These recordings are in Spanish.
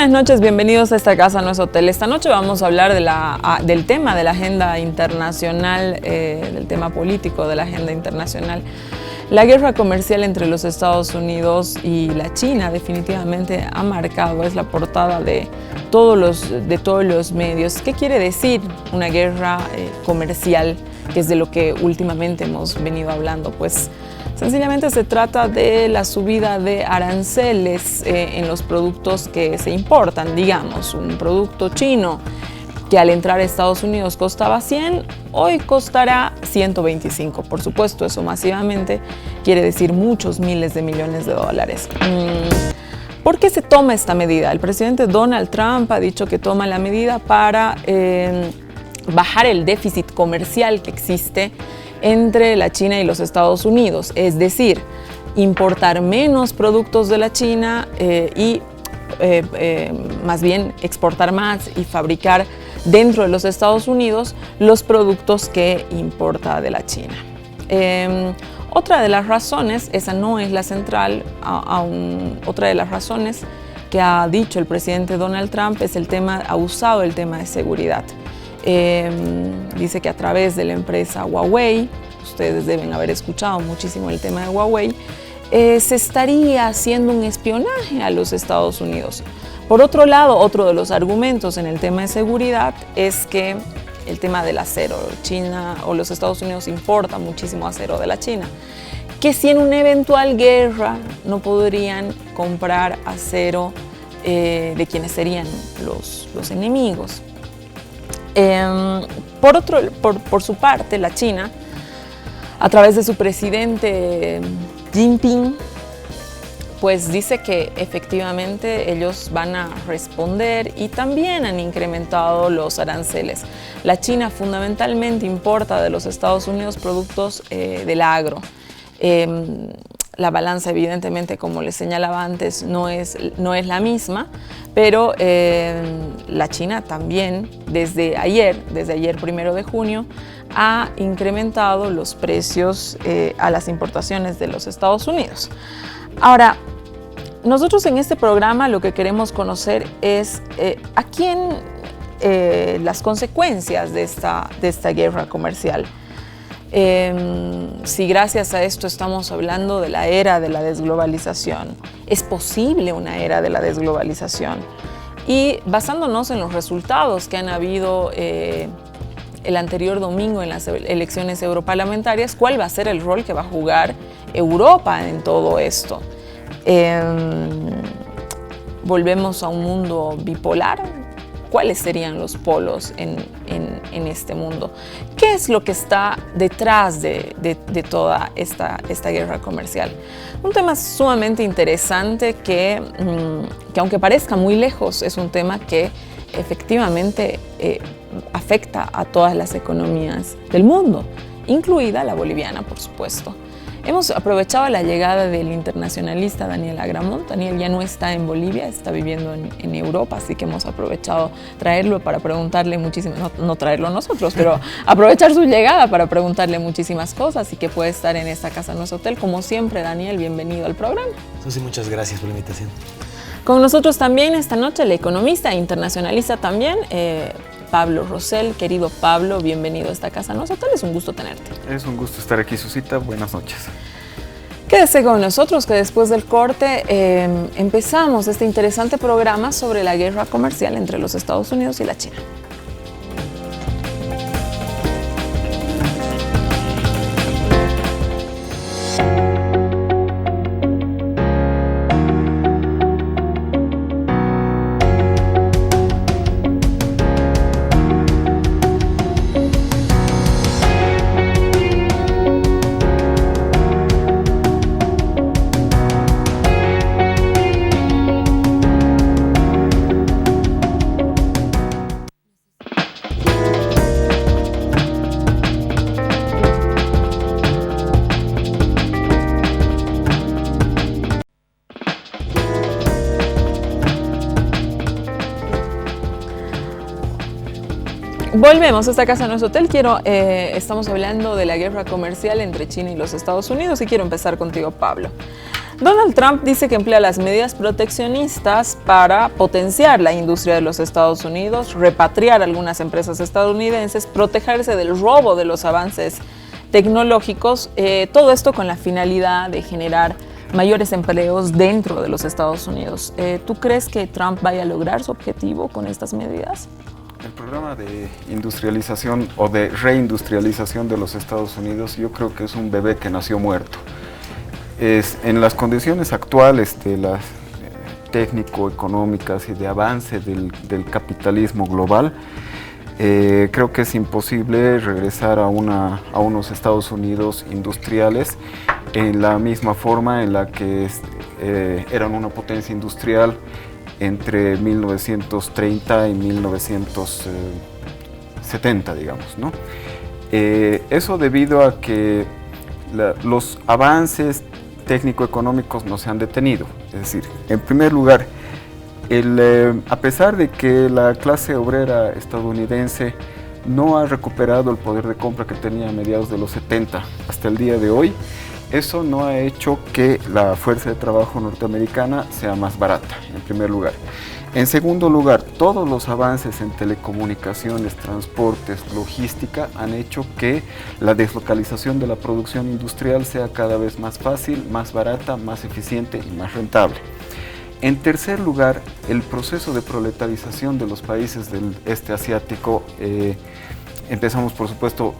Buenas noches, bienvenidos a esta casa, no es hotel. Esta noche vamos a hablar del tema de la agenda internacional, del tema político de la agenda internacional. La guerra comercial entre los Estados Unidos y la China definitivamente ha marcado, es la portada de todos los medios. ¿Qué quiere decir una guerra comercial? Que es de lo que últimamente hemos venido hablando. Pues sencillamente se trata de la subida de aranceles en los productos que se importan. Digamos, un producto chino que al entrar a Estados Unidos costaba 100, hoy costará 125. Por supuesto, eso masivamente quiere decir muchos miles de millones de dólares. ¿Por qué se toma esta medida? El presidente Donald Trump ha dicho que toma la medida para bajar el déficit comercial que existe entre la China y los Estados Unidos, es decir, importar menos productos de la China y más bien exportar más y fabricar dentro de los Estados Unidos los productos que importa de la China. Otra de las razones, esa no es la central, otra de las razones que ha dicho el presidente Donald Trump es ha usado el tema de seguridad. Dice que a través de la empresa Huawei, ustedes deben haber escuchado muchísimo el tema de Huawei, se estaría haciendo un espionaje a los Estados Unidos. Por otro lado, otro de los argumentos en el tema de seguridad es que el tema del acero, China o los Estados Unidos importan muchísimo acero de la China, que si en una eventual guerra no podrían comprar acero de quienes serían los enemigos. Por su parte, la China, a través de su presidente Jinping, pues dice que efectivamente ellos van a responder y también han incrementado los aranceles. La China fundamentalmente importa de los Estados Unidos productos del agro. La balanza, evidentemente, como les señalaba antes, no es la misma, pero la China también, desde ayer 1 de junio, ha incrementado los precios a las importaciones de los Estados Unidos. Ahora, nosotros en este programa lo que queremos conocer es a quién las consecuencias de esta guerra comercial. Si gracias a esto estamos hablando de la era de la desglobalización, es posible una era de la desglobalización. Y basándonos en los resultados que han habido el anterior domingo en las elecciones europarlamentarias, ¿cuál va a ser el rol que va a jugar Europa en todo esto? ¿Volvemos a un mundo bipolar? ¿Cuáles serían los polos en este mundo? ¿Qué es lo que está detrás de toda esta guerra comercial? Un tema sumamente interesante que aunque parezca muy lejos, es un tema que efectivamente afecta a todas las economías del mundo, incluida la boliviana, por supuesto. Hemos aprovechado la llegada del internacionalista Daniel Agramont. Daniel ya no está en Bolivia, está viviendo en Europa, así que hemos aprovechado traerlo para preguntarle muchísimas, no traerlo nosotros, pero aprovechar su llegada para preguntarle muchísimas cosas y que puede estar en esta casa, no es hotel. Como siempre, Daniel, bienvenido al programa. Susi, muchas gracias por la invitación. Con nosotros también esta noche el economista e internacionalista también, Pablo Rosell. Querido Pablo, bienvenido a esta casa, no es hotel, es un gusto tenerte. Es un gusto estar aquí, Susita, buenas noches. Quédese con nosotros que después del corte empezamos este interesante programa sobre la guerra comercial entre los Estados Unidos y la China. Volvemos a esta casa, no es hotel. Estamos hablando de la guerra comercial entre China y los Estados Unidos y quiero empezar contigo, Pablo. Donald Trump dice que emplea las medidas proteccionistas para potenciar la industria de los Estados Unidos, repatriar algunas empresas estadounidenses, protegerse del robo de los avances tecnológicos, todo esto con la finalidad de generar mayores empleos dentro de los Estados Unidos. ¿Tú crees que Trump vaya a lograr su objetivo con estas medidas? El programa de industrialización o de reindustrialización de los Estados Unidos, yo creo que es un bebé que nació muerto. En las condiciones actuales de las técnico-económicas y de avance del capitalismo global, creo que es imposible regresar a unos Estados Unidos industriales en la misma forma en la que eran una potencia industrial entre 1930 y 1970, digamos, ¿no? Eso debido a que los avances técnico-económicos no se han detenido. Es decir, en primer lugar, a pesar de que la clase obrera estadounidense no ha recuperado el poder de compra que tenía a mediados de los 70 hasta el día de hoy, eso no ha hecho que la fuerza de trabajo norteamericana sea más barata, en primer lugar. En segundo lugar, todos los avances en telecomunicaciones, transportes, logística han hecho que la deslocalización de la producción industrial sea cada vez más fácil, más barata, más eficiente y más rentable. En tercer lugar, el proceso de proletarización de los países del este asiático, empezamos por supuesto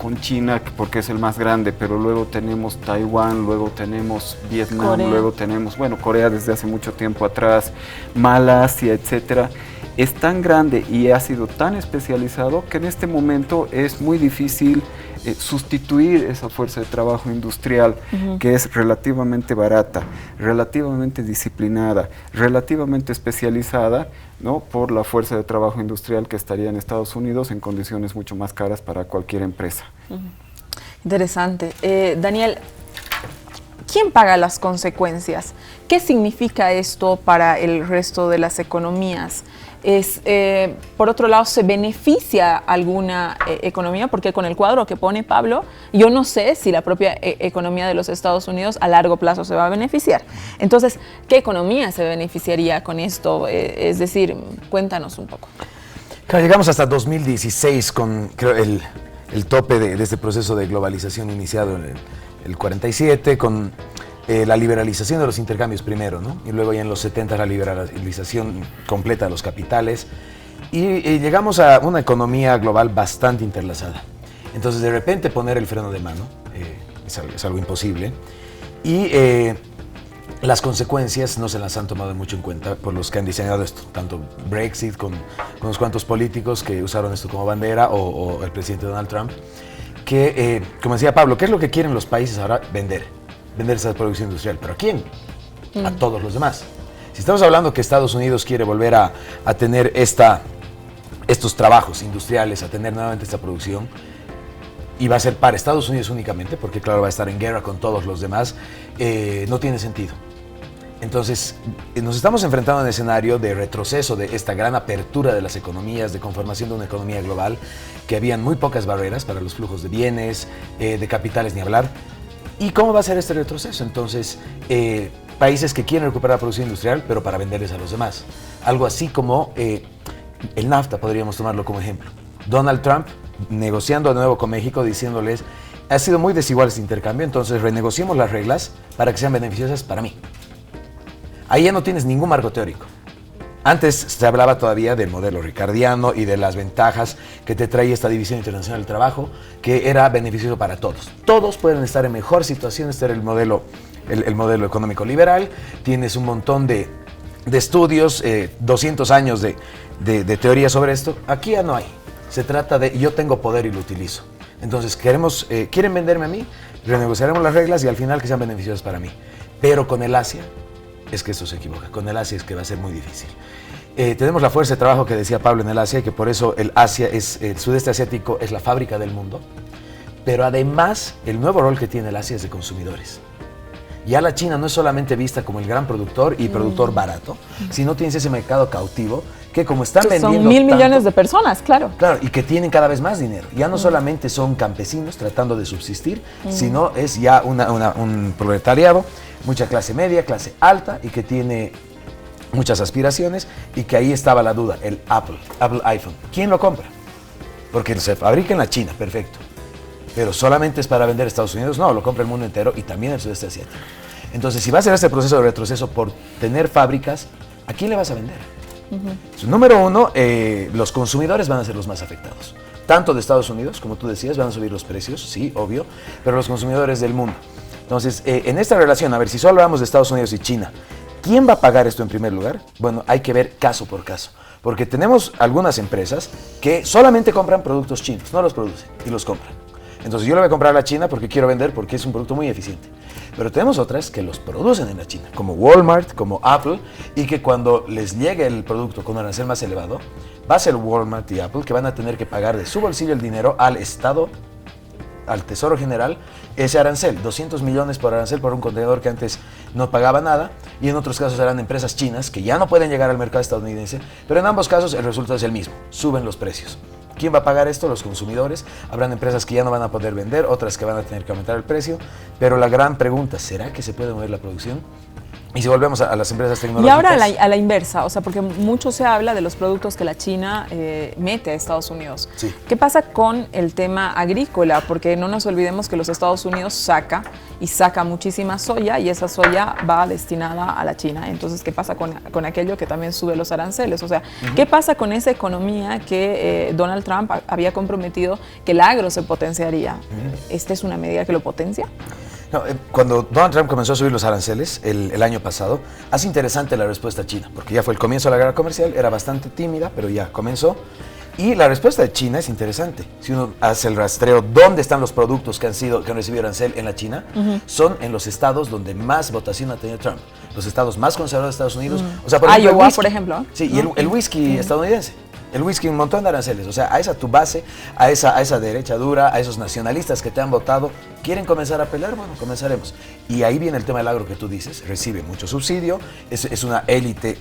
con China, porque es el más grande, pero luego tenemos Taiwán, luego tenemos Vietnam, Corea. Luego tenemos, Corea desde hace mucho tiempo atrás, Malasia, etcétera. Es tan grande y ha sido tan especializado que en este momento es muy difícil sustituir esa fuerza de trabajo industrial que es relativamente barata, relativamente disciplinada, relativamente especializada, ¿no?, por la fuerza de trabajo industrial que estaría en Estados Unidos en condiciones mucho más caras para cualquier empresa. Interesante. Daniel, ¿quién paga las consecuencias? ¿Qué significa esto para el resto de las economías? Por otro lado, ¿se beneficia alguna economía? Porque con el cuadro que pone Pablo, yo no sé si la propia economía de los Estados Unidos a largo plazo se va a beneficiar. Entonces, ¿qué economía se beneficiaría con esto? Es decir, cuéntanos un poco. Claro, llegamos hasta 2016 con, creo, el tope de este proceso de globalización iniciado en el 47, con la liberalización de los intercambios primero, ¿no? Y luego ya en los 70 la liberalización completa de los capitales. Y llegamos a una economía global bastante interlazada. Entonces, de repente poner el freno de mano es algo imposible. Y las consecuencias no se las han tomado mucho en cuenta por los que han diseñado esto. Tanto Brexit con unos cuantos políticos que usaron esto como bandera o el presidente Donald Trump. Que, como decía Pablo, ¿qué es lo que quieren los países ahora? Vender esa producción industrial. ¿Pero a quién? A todos los demás. Si estamos hablando que Estados Unidos quiere volver a tener estos trabajos industriales, a tener nuevamente esta producción, y va a ser para Estados Unidos únicamente, porque claro, va a estar en guerra con todos los demás, no tiene sentido. Entonces, nos estamos enfrentando a un escenario de retroceso de esta gran apertura de las economías, de conformación de una economía global, que habían muy pocas barreras para los flujos de bienes, de capitales ni hablar. ¿Y cómo va a ser este retroceso? Entonces, países que quieren recuperar la producción industrial, pero para venderles a los demás. Algo así como el NAFTA, podríamos tomarlo como ejemplo. Donald Trump negociando de nuevo con México, diciéndoles, ha sido muy desigual este intercambio, entonces renegociemos las reglas para que sean beneficiosas para mí. Ahí ya no tienes ningún marco teórico. Antes se hablaba todavía del modelo ricardiano y de las ventajas que te traía esta división internacional del trabajo, que era beneficioso para todos. Todos pueden estar en mejor situación, este era el modelo económico liberal. Tienes un montón de estudios, 200 años de teoría sobre esto. Aquí ya no hay. Se trata de yo tengo poder y lo utilizo. Entonces quieren venderme a mí, renegociaremos las reglas y al final que sean beneficiosas para mí. Pero con el Asia es que esto se equivoca. Con el Asia es que va a ser muy difícil. Tenemos la fuerza de trabajo que decía Pablo en el Asia, que por eso el sudeste asiático es la fábrica del mundo. Pero además, el nuevo rol que tiene el Asia es de consumidores. Ya la China no es solamente vista como el gran productor y productor barato, sino tienes ese mercado cautivo que como están vendiendo son 1.000 millones tanto, de personas, claro. Claro, y que tienen cada vez más dinero. Ya no solamente son campesinos tratando de subsistir, sino es ya un proletariado, mucha clase media, clase alta, y que tiene muchas aspiraciones, y que ahí estaba la duda, el Apple iPhone. ¿Quién lo compra? Porque se fabrica en la China, perfecto. Pero solamente es para vender a Estados Unidos, no, lo compra el mundo entero y también el sudeste asiático. Entonces, si va a ser este proceso de retroceso por tener fábricas, ¿a quién le vas a vender? Número uno, los consumidores van a ser los más afectados. Tanto de Estados Unidos, como tú decías, van a subir los precios, sí, obvio, pero los consumidores del mundo. Entonces, en esta relación, a ver, si solo hablamos de Estados Unidos y China, ¿quién va a pagar esto en primer lugar? Bueno, hay que ver caso por caso, porque tenemos algunas empresas que solamente compran productos chinos, no los producen y los compran. Entonces yo le voy a comprar a la China porque quiero vender, porque es un producto muy eficiente. Pero tenemos otras que los producen en la China, como Walmart, como Apple, y que cuando les llegue el producto con un arancel más elevado, va a ser Walmart y Apple que van a tener que pagar de su bolsillo el dinero al Estado, al Tesoro General, ese arancel, 200 millones por arancel por un contenedor que antes no pagaba nada, y en otros casos eran empresas chinas que ya no pueden llegar al mercado estadounidense, pero en ambos casos el resultado es el mismo, suben los precios. ¿Quién va a pagar esto? Los consumidores. Habrán empresas que ya no van a poder vender, otras que van a tener que aumentar el precio, pero la gran pregunta, ¿será que se puede mover la producción? Y si volvemos a las empresas tecnológicas... Y ahora a la inversa, o sea, porque mucho se habla de los productos que la China mete a Estados Unidos. Sí. ¿Qué pasa con el tema agrícola? Porque no nos olvidemos que los Estados Unidos saca muchísima soya y esa soya va destinada a la China. Entonces, ¿qué pasa con aquello que también sube los aranceles? O sea, ¿qué pasa con esa economía que Donald Trump había comprometido que el agro se potenciaría? ¿Esta es una medida que lo potencia? No, cuando Donald Trump comenzó a subir los aranceles el año pasado, hace interesante la respuesta china, porque ya fue el comienzo de la guerra comercial, era bastante tímida, pero ya comenzó. Y la respuesta de China es interesante. Si uno hace el rastreo, ¿dónde están los productos que han recibido arancel en la China? Son en los estados donde más votación ha tenido Trump. Los estados más conservadores de Estados Unidos. O sea, por ejemplo, Iowa, por ejemplo. Sí, y el whisky estadounidense. El whisky, un montón de aranceles, o sea, a esa tu base, a esa derecha dura, a esos nacionalistas que te han votado, ¿quieren comenzar a pelear? Bueno, comenzaremos. Y ahí viene el tema del agro que tú dices, recibe mucho subsidio, es una élite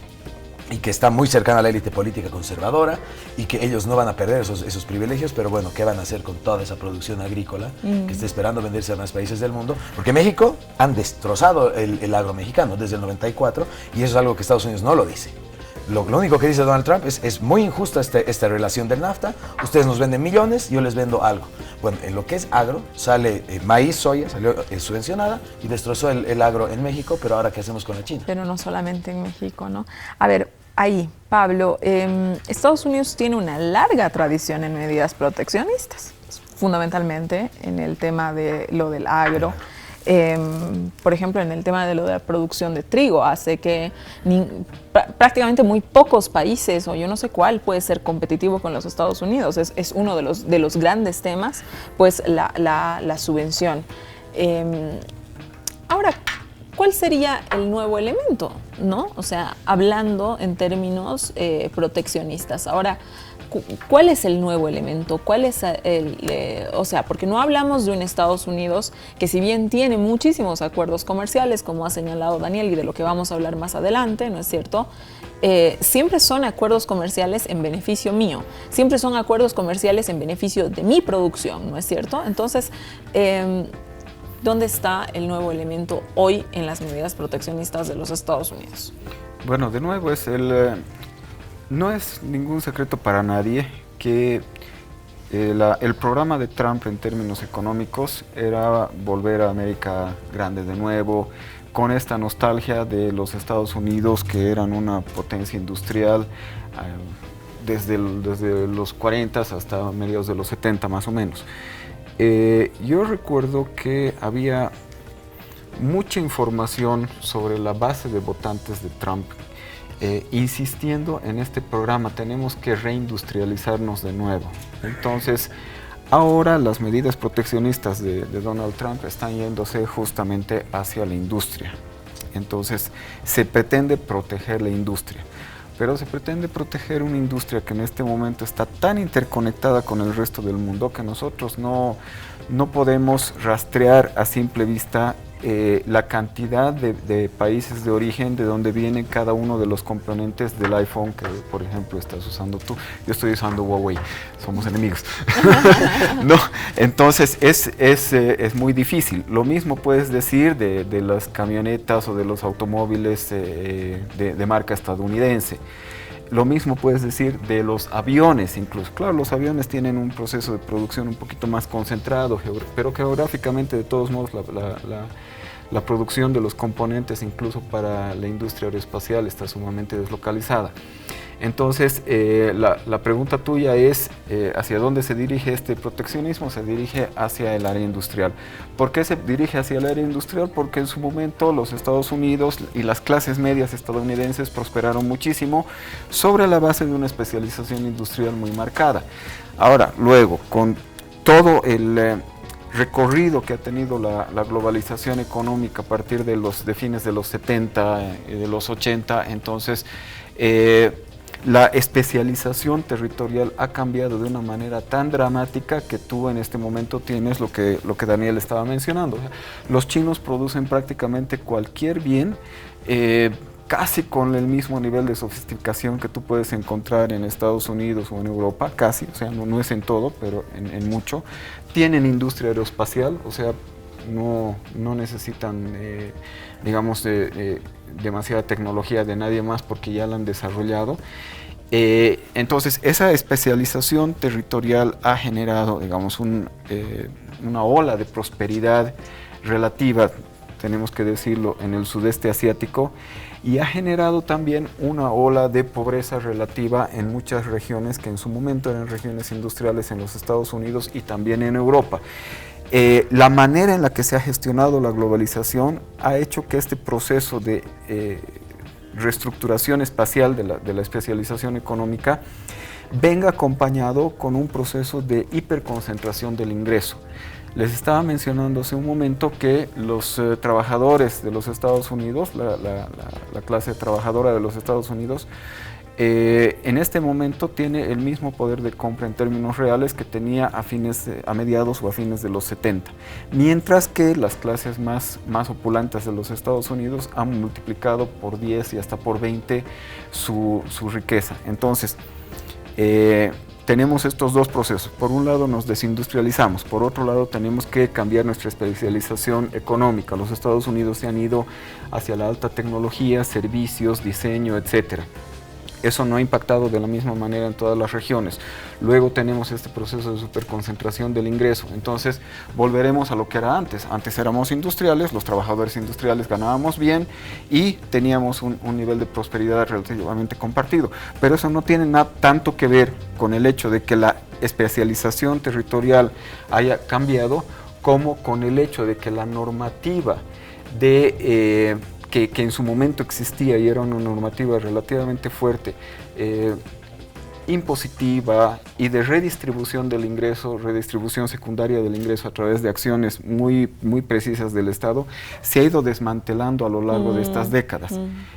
y que está muy cercana a la élite política conservadora y que ellos no van a perder esos privilegios, pero bueno, ¿qué van a hacer con toda esa producción agrícola que está esperando venderse a más países del mundo? Porque México han destrozado el agro mexicano desde el 94 y eso es algo que Estados Unidos no lo dice. Lo único que dice Donald Trump es muy injusta esta relación del NAFTA, ustedes nos venden millones, yo les vendo algo. Bueno, en lo que es agro, sale maíz, soya, salió subvencionada y destrozó el agro en México, pero ahora ¿qué hacemos con la China? Pero no solamente en México, ¿no? A ver, ahí, Pablo, Estados Unidos tiene una larga tradición en medidas proteccionistas, fundamentalmente en el tema de lo del agro. Por ejemplo, en el tema de lo de la producción de trigo, hace que prácticamente muy pocos países, o yo no sé cuál, puede ser competitivo con los Estados Unidos. Es uno de los grandes temas, pues la subvención. Ahora, ¿cuál sería el nuevo elemento, no? O sea, hablando en términos proteccionistas. Ahora, ¿cuál es el nuevo elemento? ¿Cuál es o sea, porque no hablamos de un Estados Unidos que si bien tiene muchísimos acuerdos comerciales, como ha señalado Daniel y de lo que vamos a hablar más adelante, ¿no es cierto? Siempre son acuerdos comerciales en beneficio mío, siempre son acuerdos comerciales en beneficio de mi producción, ¿no es cierto? Entonces, ¿dónde está el nuevo elemento hoy en las medidas proteccionistas de los Estados Unidos? Bueno, de nuevo no es ningún secreto para nadie que el programa de Trump en términos económicos era volver a América grande de nuevo, con esta nostalgia de los Estados Unidos que eran una potencia industrial desde los 40 hasta mediados de los 70 más o menos. Yo recuerdo que había mucha información sobre la base de votantes de Trump insistiendo en este programa, tenemos que reindustrializarnos de nuevo. Entonces, ahora las medidas proteccionistas de Donald Trump están yéndose justamente hacia la industria. Entonces, se pretende proteger la industria, pero se pretende proteger una industria que en este momento está tan interconectada con el resto del mundo que nosotros no podemos rastrear a simple vista la cantidad de países de origen de donde vienen cada uno de los componentes del iPhone que, por ejemplo, estás usando tú. Yo estoy usando Huawei, somos enemigos. No, entonces es muy difícil. Lo mismo puedes decir de las camionetas o de los automóviles de marca estadounidense. Lo mismo puedes decir de los aviones incluso. Claro, los aviones tienen un proceso de producción un poquito más concentrado, pero geográficamente de todos modos la producción de los componentes incluso para la industria aeroespacial está sumamente deslocalizada. Entonces, la pregunta tuya es, ¿hacia dónde se dirige este proteccionismo? Se dirige hacia el área industrial. ¿Por qué se dirige hacia el área industrial? Porque en su momento los Estados Unidos y las clases medias estadounidenses prosperaron muchísimo sobre la base de una especialización industrial muy marcada. Ahora, luego, con todo el recorrido que ha tenido la globalización económica a partir de fines de los 70 y de los 80, entonces la especialización territorial ha cambiado de una manera tan dramática que tú en este momento tienes lo que Daniel estaba mencionando. Los chinos producen prácticamente cualquier bien, casi con el mismo nivel de sofisticación que tú puedes encontrar en Estados Unidos o en Europa, casi, o sea, no es en todo, pero en mucho. Tienen industria aeroespacial, o sea, no necesitan, digamos, demasiada tecnología de nadie más porque ya la han desarrollado. Entonces, esa especialización territorial ha generado, digamos, una ola de prosperidad relativa, tenemos que decirlo, en el sudeste asiático, y ha generado también una ola de pobreza relativa en muchas regiones que en su momento eran regiones industriales en los Estados Unidos y también en Europa. La manera en la que se ha gestionado la globalización ha hecho que este proceso de reestructuración espacial de la especialización económica venga acompañado con un proceso de hiperconcentración del ingreso. Les estaba mencionando hace un momento que los trabajadores de los Estados Unidos, la clase trabajadora de los Estados Unidos, en este momento tiene el mismo poder de compra en términos reales que tenía a mediados o a fines de los 70, mientras que las clases más opulentas de los Estados Unidos han multiplicado por 10 y hasta por 20 su riqueza. Entonces, tenemos estos dos procesos. Por un lado nos desindustrializamos, por otro lado tenemos que cambiar nuestra especialización económica. Los Estados Unidos se han ido hacia la alta tecnología, servicios, diseño, etcétera. Eso no ha impactado de la misma manera en todas las regiones. Luego tenemos este proceso de superconcentración del ingreso. Entonces volveremos a lo que era antes. Antes éramos industriales, los trabajadores industriales ganábamos bien y teníamos un nivel de prosperidad relativamente compartido. Pero eso no tiene tanto que ver con el hecho de que la especialización territorial haya cambiado como con el hecho de que la normativa que en su momento existía y era una normativa relativamente fuerte, impositiva y de redistribución del ingreso, redistribución secundaria del ingreso a través de acciones muy precisas del Estado, se ha ido desmantelando a lo largo de estas décadas.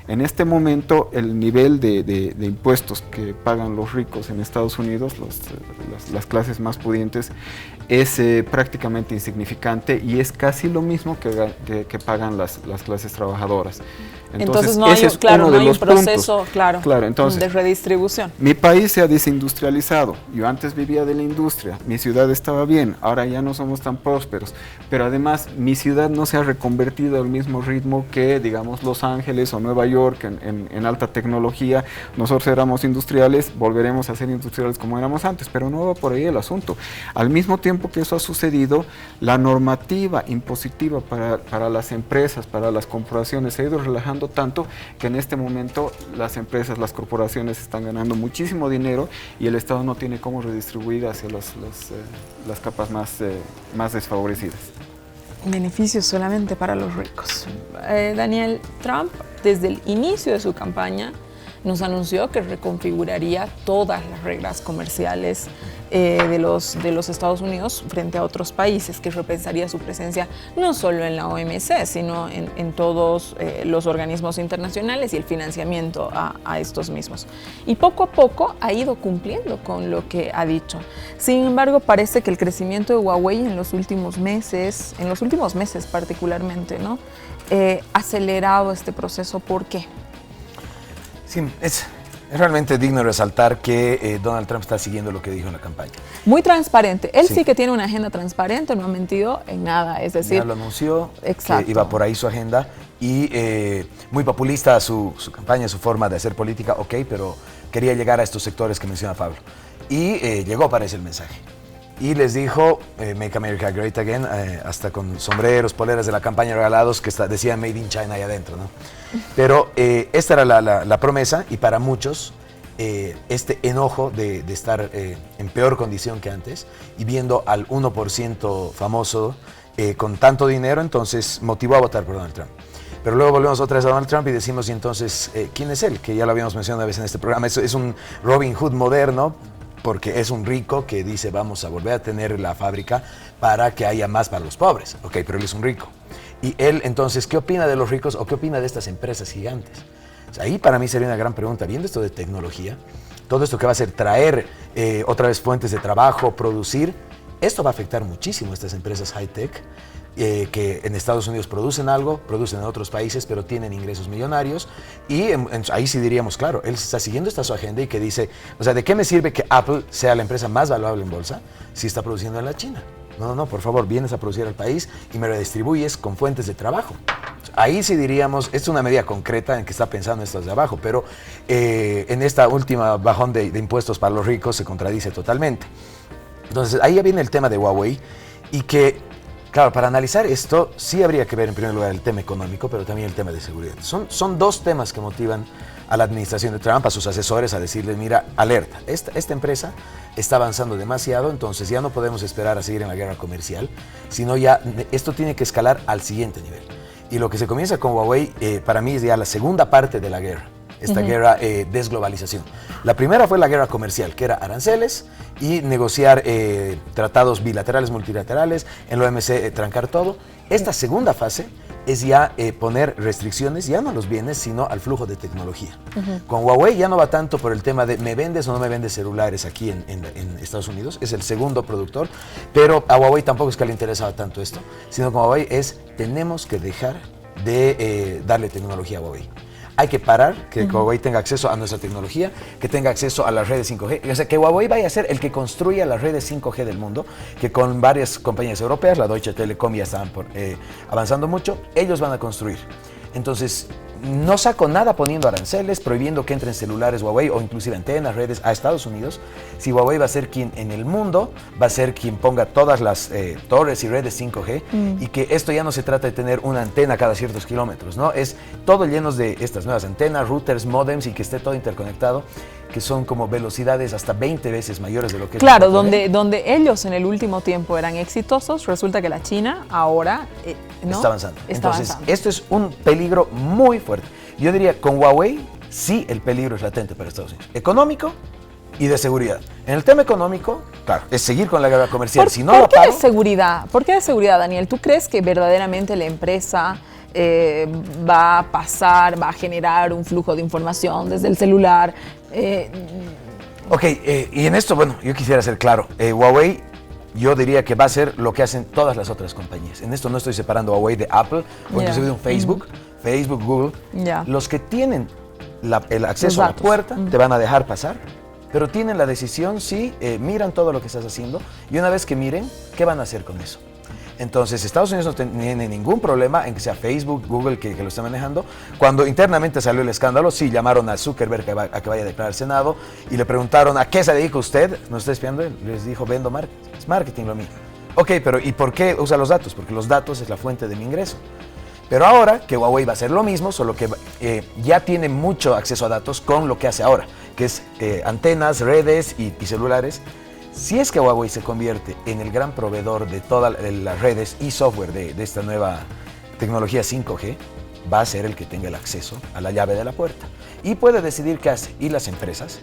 En este momento, el nivel de impuestos que pagan los ricos en Estados Unidos, las clases más pudientes, es prácticamente insignificante y es casi lo mismo que pagan las clases trabajadoras. Entonces no hay, no hay un proceso entonces, de redistribución. Mi país se ha desindustrializado. Yo antes vivía de la industria, mi ciudad estaba bien, ahora ya no somos tan prósperos. Pero además mi ciudad no se ha reconvertido al mismo ritmo que, digamos, Los Ángeles o Nueva York en alta tecnología. Nosotros éramos industriales, volveremos a ser industriales como éramos antes, pero no va por ahí el asunto. Al mismo tiempo que eso ha sucedido, la normativa impositiva para las empresas, para las corporaciones, se ha ido relajando tanto que en este momento las empresas, las corporaciones están ganando muchísimo dinero y el Estado no tiene cómo redistribuir hacia las capas más desfavorecidas. Beneficios solamente para los ricos. Daniel, Trump, desde el inicio de su campaña, nos anunció que reconfiguraría todas las reglas comerciales de los Estados Unidos frente a otros países, que repensaría su presencia no solo en la OMC, sino en todos los organismos internacionales y el financiamiento a estos mismos. Y poco a poco ha ido cumpliendo con lo que ha dicho. Sin embargo, parece que el crecimiento de Huawei en los últimos meses particularmente, ¿no? Ha acelerado este proceso. ¿Por qué? Sí, es realmente digno de resaltar que Donald Trump está siguiendo lo que dijo en la campaña. Muy transparente. Él sí que tiene una agenda transparente, no ha mentido en nada. Es decir, ya lo anunció, exacto, que iba por ahí su agenda y muy populista su campaña, su forma de hacer política, ok, pero quería llegar a estos sectores que menciona Pablo. Y llegó, parece, el mensaje. Y les dijo, Make America Great Again, hasta con sombreros, poleras de la campaña regalados que decían Made in China ahí adentro, ¿no? Pero esta era la promesa y para muchos este enojo de estar en peor condición que antes y viendo al 1% famoso con tanto dinero, entonces motivó a votar por Donald Trump. Pero luego volvemos otra vez a Donald Trump y decimos, y entonces, ¿quién es él? Que ya lo habíamos mencionado una vez en este programa, es un Robin Hood moderno, porque es un rico que dice vamos a volver a tener la fábrica para que haya más para los pobres. Ok, pero él es un rico. Y él, entonces, ¿qué opina de los ricos o qué opina de estas empresas gigantes? O sea, ahí para mí sería una gran pregunta, viendo esto de tecnología, todo esto que va a ser traer otra vez fuentes de trabajo, producir, esto va a afectar muchísimo a estas empresas high-tech, que en Estados Unidos producen algo, producen en otros países, pero tienen ingresos millonarios. Y ahí sí diríamos, claro, él está siguiendo esta su agenda y que dice, o sea, ¿de qué me sirve que Apple sea la empresa más valuable en bolsa si está produciendo en la China? No, por favor, vienes a producir al país y me lo distribuyes con fuentes de trabajo. Ahí sí diríamos, es una medida concreta en que está pensando estos de abajo, pero en esta última bajón de impuestos para los ricos se contradice totalmente. Entonces, ahí ya viene el tema de Huawei y que, claro, para analizar esto sí habría que ver en primer lugar el tema económico, pero también el tema de seguridad. Son dos temas que motivan a la administración de Trump, a sus asesores, a decirles, mira, alerta, esta empresa está avanzando demasiado, entonces ya no podemos esperar a seguir en la guerra comercial, sino ya esto tiene que escalar al siguiente nivel. Y lo que se comienza con Huawei, para mí es ya la segunda parte de la guerra. Esta guerra desglobalización. La primera fue la guerra comercial, que era aranceles y negociar tratados bilaterales, multilaterales, en la OMC trancar todo. Esta segunda fase es ya poner restricciones, ya no a los bienes, sino al flujo de tecnología. Con Huawei ya no va tanto por el tema de me vendes o no me vendes celulares aquí en Estados Unidos, es el segundo productor, pero a Huawei tampoco es que le interesaba tanto esto, sino con Huawei es tenemos que dejar de darle tecnología a Huawei. Hay que parar que Huawei tenga acceso a nuestra tecnología, que tenga acceso a las redes 5G. O sea, que Huawei vaya a ser el que construya las redes 5G del mundo, que con varias compañías europeas, la Deutsche Telekom ya están avanzando mucho, ellos van a construir. Entonces, no saco nada poniendo aranceles, prohibiendo que entren celulares Huawei o inclusive antenas, redes a Estados Unidos. Si Huawei va a ser quien en el mundo, va a ser quien ponga todas las torres y redes 5G y que esto ya no se trata de tener una antena cada ciertos kilómetros, ¿no? Es todo lleno de estas nuevas antenas, routers, modems y que esté todo interconectado, que son como velocidades hasta 20 veces mayores de lo que es. Claro, donde ellos en el último tiempo eran exitosos, resulta que la China ahora ¿no? está avanzando. Entonces, esto es un peligro muy fuerte. Yo diría, con Huawei, sí el peligro es latente para Estados Unidos. Económico y de seguridad. En el tema económico, claro, es seguir con la guerra comercial. ¿Por qué de seguridad? ¿Por qué de seguridad, Daniel? ¿Tú crees que verdaderamente la empresa va a pasar, va a generar un flujo de información desde el celular? Ok, y en esto, bueno, yo quisiera ser claro. Huawei, yo diría que va a hacer lo que hacen todas las otras compañías. En esto no estoy separando a Huawei de Apple o inclusive de un Facebook, Facebook, Google. Los que tienen el acceso a la puerta te van a dejar pasar, pero tienen la decisión si miran todo lo que estás haciendo y una vez que miren, ¿qué van a hacer con eso? Entonces, Estados Unidos no tiene ningún problema en que sea Facebook, Google que lo esté manejando. Cuando internamente salió el escándalo, sí llamaron a Zuckerberg a que vaya a declarar al Senado y le preguntaron, ¿a qué se dedica usted? ¿No está espiando? Les dijo, vendo marketing. Es marketing lo mío. Ok, pero ¿y por qué usa los datos? Porque los datos es la fuente de mi ingreso. Pero ahora que Huawei va a hacer lo mismo, solo que ya tiene mucho acceso a datos con lo que hace ahora, que es antenas, redes y celulares. Si es que Huawei se convierte en el gran proveedor de todas las redes y software de esta nueva tecnología 5G, va a ser el que tenga el acceso a la llave de la puerta. y puede decidir qué hace. Y las empresas,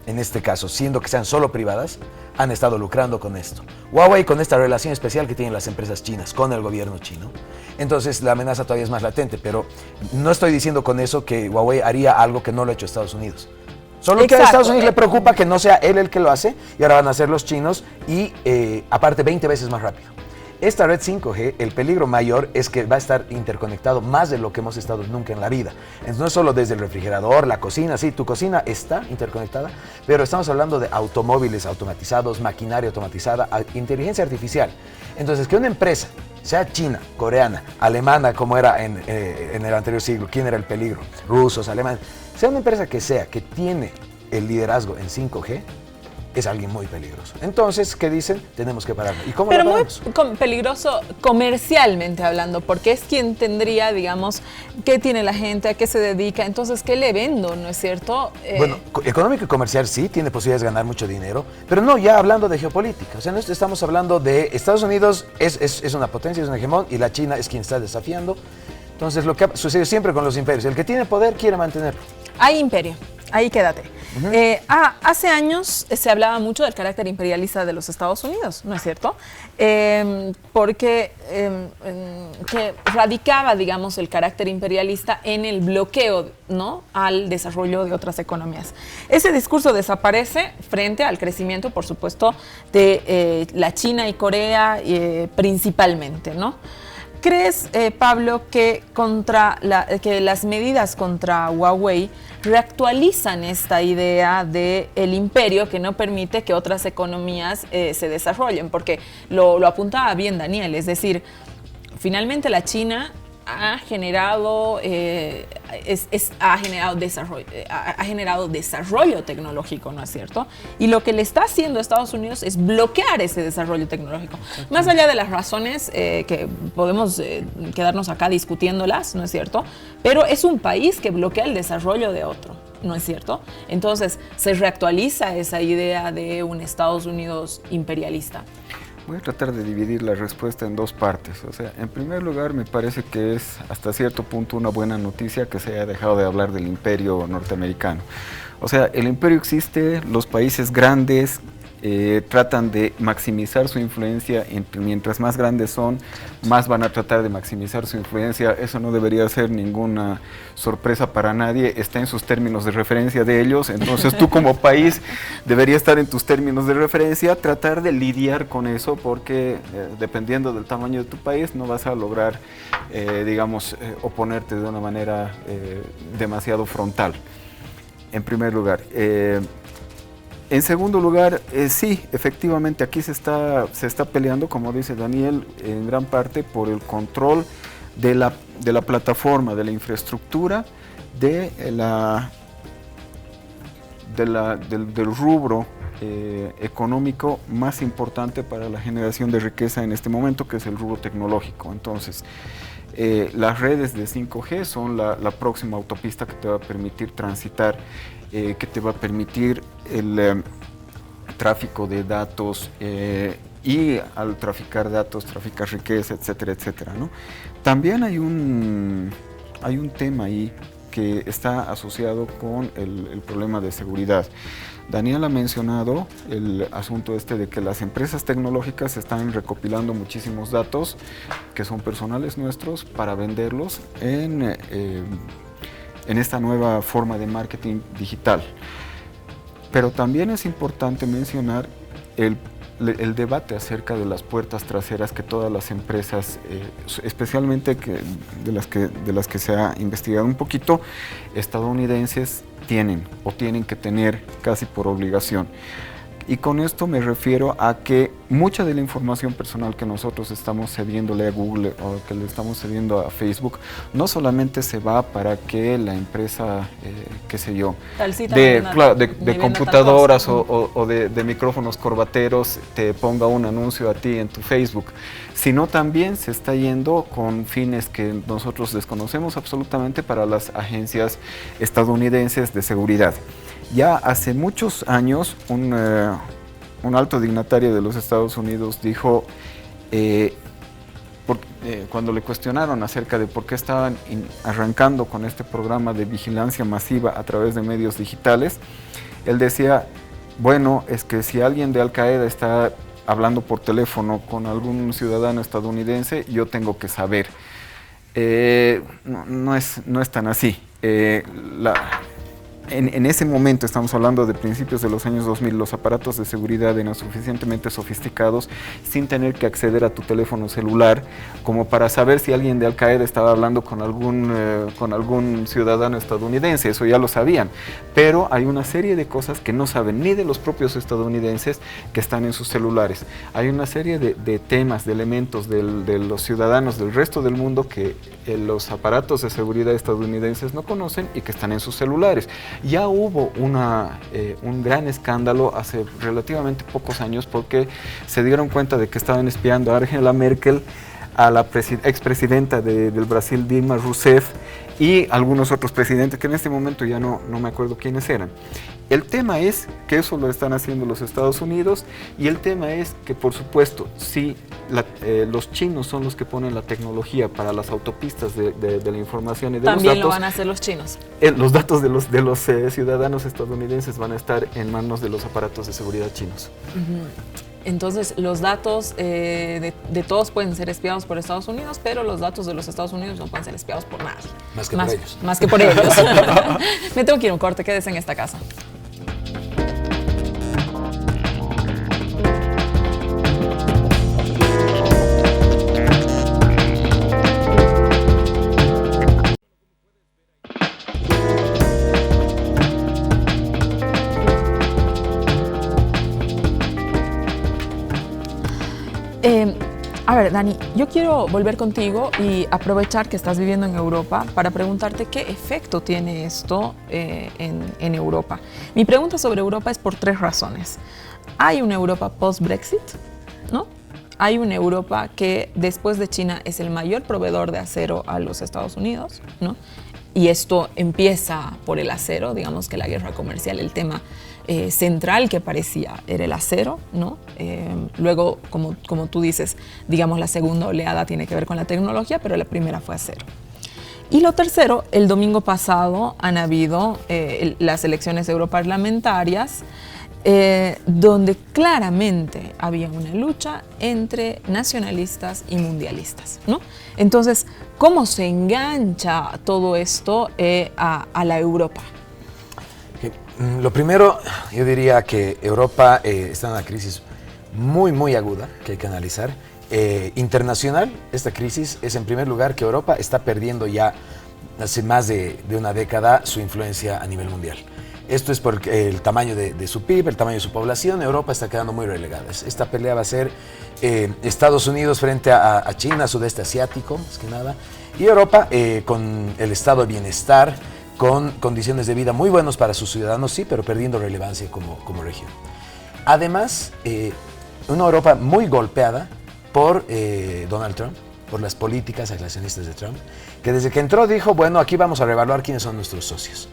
en este caso, siendo que sean solo privadas, han estado lucrando con esto. Huawei, con esta relación especial que tienen las empresas chinas con el gobierno chino, entonces la amenaza todavía es más latente, pero no estoy diciendo con eso que Huawei haría algo que no lo ha hecho Estados Unidos. Solo que a Estados Unidos le preocupa que no sea él el que lo hace, y ahora van a ser los chinos, y aparte 20 veces más rápido. Esta red 5G, el peligro mayor es que va a estar interconectado más de lo que hemos estado nunca en la vida. Entonces, no es solo desde el refrigerador, la cocina, sí, tu cocina está interconectada, pero estamos hablando de automóviles automatizados, maquinaria automatizada, inteligencia artificial. Entonces, que una empresa, sea china, coreana, alemana, como era en el anterior siglo, ¿quién era el peligro? Rusos, alemanes. Sea una empresa que sea, que tiene el liderazgo en 5G, es alguien muy peligroso. Entonces, ¿qué dicen? Tenemos que pararlo. ¿Y cómo Pero lo muy paramos? peligroso comercialmente hablando, porque es quien tendría, digamos, qué tiene la gente, a qué se dedica, entonces, ¿qué le vendo? ¿No es cierto? Bueno, económico y comercial sí, tiene posibilidades de ganar mucho dinero, pero no ya hablando de geopolítica. O sea, no estamos hablando de Estados Unidos es una potencia, es un hegemón, y la China es quien está desafiando. Entonces, lo que ha sucedido siempre con los imperios, el que tiene poder quiere mantenerlo. Hay imperio, ahí quédate. Hace años se hablaba mucho del carácter imperialista de los Estados Unidos, ¿no es cierto? Porque que radicaba, digamos, el carácter imperialista en el bloqueo, ¿no?, al desarrollo de otras economías. Ese discurso desaparece frente al crecimiento, por supuesto, de la China y Corea principalmente, ¿no? ¿Crees, Pablo, que las medidas contra Huawei reactualizan esta idea del imperio que no permite que otras economías se desarrollen? Porque lo apuntaba bien Daniel, es decir, finalmente la China ha generado desarrollo tecnológico, ¿no es cierto? Y lo que le está haciendo a Estados Unidos es bloquear ese desarrollo tecnológico. Más allá de las razones que podemos quedarnos acá discutiéndolas, ¿no es cierto? Pero es un país que bloquea el desarrollo de otro, ¿no es cierto? Entonces, se reactualiza esa idea de un Estados Unidos imperialista. Voy a tratar de dividir la respuesta en dos partes. O sea, en primer lugar, me parece que es hasta cierto punto una buena noticia que se haya dejado de hablar del imperio norteamericano. O sea, el imperio existe, los países grandes tratan de maximizar su influencia, mientras más grandes son, más van a tratar de maximizar su influencia. Eso no debería ser ninguna sorpresa para nadie, está en sus términos de referencia de ellos, entonces tú como país deberías estar en tus términos de referencia, tratar de lidiar con eso, porque dependiendo del tamaño de tu país no vas a lograr, oponerte de una manera demasiado frontal, en primer lugar. En segundo lugar, sí, efectivamente aquí se está peleando, como dice Daniel, en gran parte por el control de la plataforma, de la infraestructura, del rubro económico más importante para la generación de riqueza en este momento, que es el rubro tecnológico. Entonces, las redes de 5G son la próxima autopista que te va a permitir transitar, que te va a permitir el tráfico de datos y al traficar datos, traficar riqueza, etcétera, etcétera, ¿no? También hay un tema ahí que está asociado con el problema de seguridad. Daniel ha mencionado el asunto de que las empresas tecnológicas están recopilando muchísimos datos que son personales nuestros para venderlos en esta nueva forma de marketing digital. Pero también es importante mencionar el debate acerca de las puertas traseras que todas las empresas, especialmente de las que se ha investigado un poquito, estadounidenses tienen que tener casi por obligación. Y con esto me refiero a que mucha de la información personal que nosotros estamos cediéndole a Google o que le estamos cediendo a Facebook, no solamente se va para que la empresa, de computadoras o de micrófonos corbateros te ponga un anuncio a ti en tu Facebook, sino también se está yendo con fines que nosotros desconocemos absolutamente para las agencias estadounidenses de seguridad. Ya hace muchos años un alto dignatario de los Estados Unidos dijo, cuando le cuestionaron acerca de por qué estaban arrancando con este programa de vigilancia masiva a través de medios digitales, él decía, bueno, es que si alguien de Al Qaeda está hablando por teléfono con algún ciudadano estadounidense, yo tengo que saber. No es tan así. En ese momento, estamos hablando de principios de los años 2000, los aparatos de seguridad eran suficientemente sofisticados sin tener que acceder a tu teléfono celular como para saber si alguien de Al Qaeda estaba hablando con algún ciudadano estadounidense. Eso ya lo sabían, pero hay una serie de cosas que no saben ni de los propios estadounidenses que están en sus celulares. Hay una serie de temas, de elementos de los ciudadanos del resto del mundo que los aparatos de seguridad estadounidenses no conocen y que están en sus celulares. Ya hubo un gran escándalo hace relativamente pocos años porque se dieron cuenta de que estaban espiando a Angela Merkel, a la expresidenta del Brasil, Dilma Rousseff, y algunos otros presidentes que en este momento ya no me acuerdo quiénes eran. El tema es que eso lo están haciendo los Estados Unidos, y el tema es que, por supuesto, si los chinos son los que ponen la tecnología para las autopistas de la información y de también los datos, lo van a hacer los chinos. Los datos de los ciudadanos estadounidenses van a estar en manos de los aparatos de seguridad chinos. Entonces, los datos de todos pueden ser espiados por Estados Unidos, pero los datos de los Estados Unidos no pueden ser espiados por nadie. Más que por ellos. Más que por ellos. Me tengo que ir a un corte, quédese en esta casa. A ver, Dani, yo quiero volver contigo y aprovechar que estás viviendo en Europa para preguntarte qué efecto tiene esto en Europa. Mi pregunta sobre Europa es por 3 razones. Hay una Europa post-Brexit, ¿no? Hay una Europa que después de China es el mayor proveedor de acero a los Estados Unidos, ¿no? Y esto empieza por el acero, digamos que la guerra comercial, el tema central que parecía era el acero, ¿no? Luego, como tú dices, digamos la segunda oleada tiene que ver con la tecnología, pero la primera fue acero. Y lo tercero, el domingo pasado han habido las elecciones europarlamentarias, donde claramente había una lucha entre nacionalistas y mundialistas, ¿no? Entonces, ¿cómo se engancha todo esto a la Europa? Lo primero, yo diría que Europa está en una crisis muy aguda que hay que analizar. Internacional, esta crisis es en primer lugar que Europa está perdiendo ya hace más de una década su influencia a nivel mundial. Esto es por el tamaño de su PIB, el tamaño de su población. Europa está quedando muy relegada. Esta pelea va a ser Estados Unidos frente a China, sudeste asiático, más que nada. Y Europa con el estado de bienestar, con condiciones de vida muy buenas para sus ciudadanos, sí, pero perdiendo relevancia como región. Además, una Europa muy golpeada por Donald Trump, por las políticas aislacionistas de Trump, que desde que entró dijo, bueno, aquí vamos a reevaluar quiénes son nuestros socios.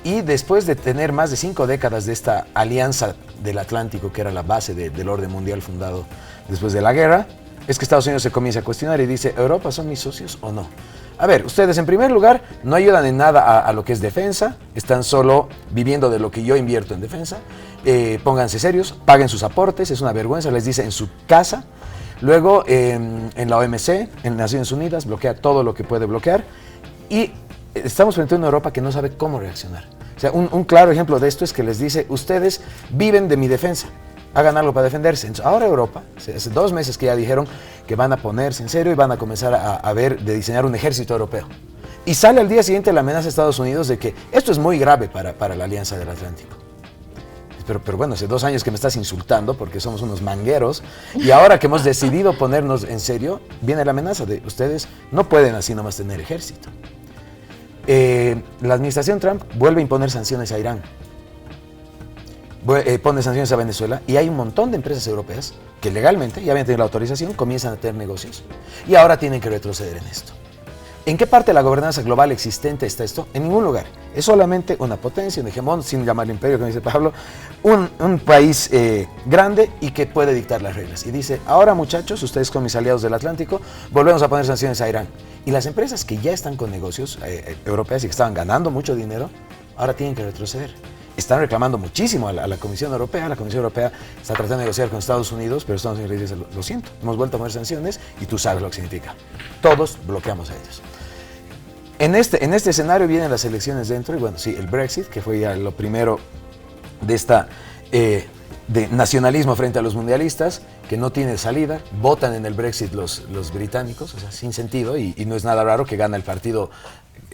Y después de tener más de 5 décadas de esta alianza del Atlántico, que era la base del orden mundial fundado después de la guerra, es que Estados Unidos se comienza a cuestionar y dice, ¿Europa son mis socios o no? A ver, ustedes en primer lugar no ayudan en nada a lo que es defensa, están solo viviendo de lo que yo invierto en defensa, pónganse serios, paguen sus aportes, es una vergüenza, les dice en su casa. Luego en la OMC, en Naciones Unidas, bloquea todo lo que puede bloquear y estamos frente a una Europa que no sabe cómo reaccionar. O sea, un claro ejemplo de esto es que les dice, ustedes viven de mi defensa, hagan algo para defenderse. Entonces, ahora Europa, hace 2 meses que ya dijeron que van a ponerse en serio y van a comenzar a ver de diseñar un ejército europeo. Y sale al día siguiente la amenaza de Estados Unidos de que esto es muy grave para la Alianza del Atlántico. Pero bueno, hace 2 años que me estás insultando porque somos unos mangueros y ahora que hemos decidido ponernos en serio, viene la amenaza de ustedes no pueden así nomás tener ejército. La administración Trump vuelve a imponer sanciones a Irán, pone sanciones a Venezuela y hay un montón de empresas europeas que legalmente ya habían tenido la autorización, comienzan a tener negocios y ahora tienen que retroceder en esto. ¿En qué parte de la gobernanza global existente está esto? En ningún lugar. Es solamente una potencia, un hegemón, sin llamarle imperio, como dice Pablo, un país grande y que puede dictar las reglas. Y dice, ahora muchachos, ustedes con mis aliados del Atlántico, volvemos a poner sanciones a Irán. Y las empresas que ya están con negocios europeas y que estaban ganando mucho dinero, ahora tienen que retroceder. Están reclamando muchísimo a la Comisión Europea. La Comisión Europea está tratando de negociar con Estados Unidos, pero Estados Unidos dice, lo siento, hemos vuelto a poner sanciones y tú sabes lo que significa. Todos bloqueamos a ellos. En este escenario vienen las elecciones dentro y bueno, sí, el Brexit, que fue ya lo primero de esta de nacionalismo frente a los mundialistas, que no tiene salida, votan en el Brexit los británicos, o sea, sin sentido, y no es nada raro que gana el partido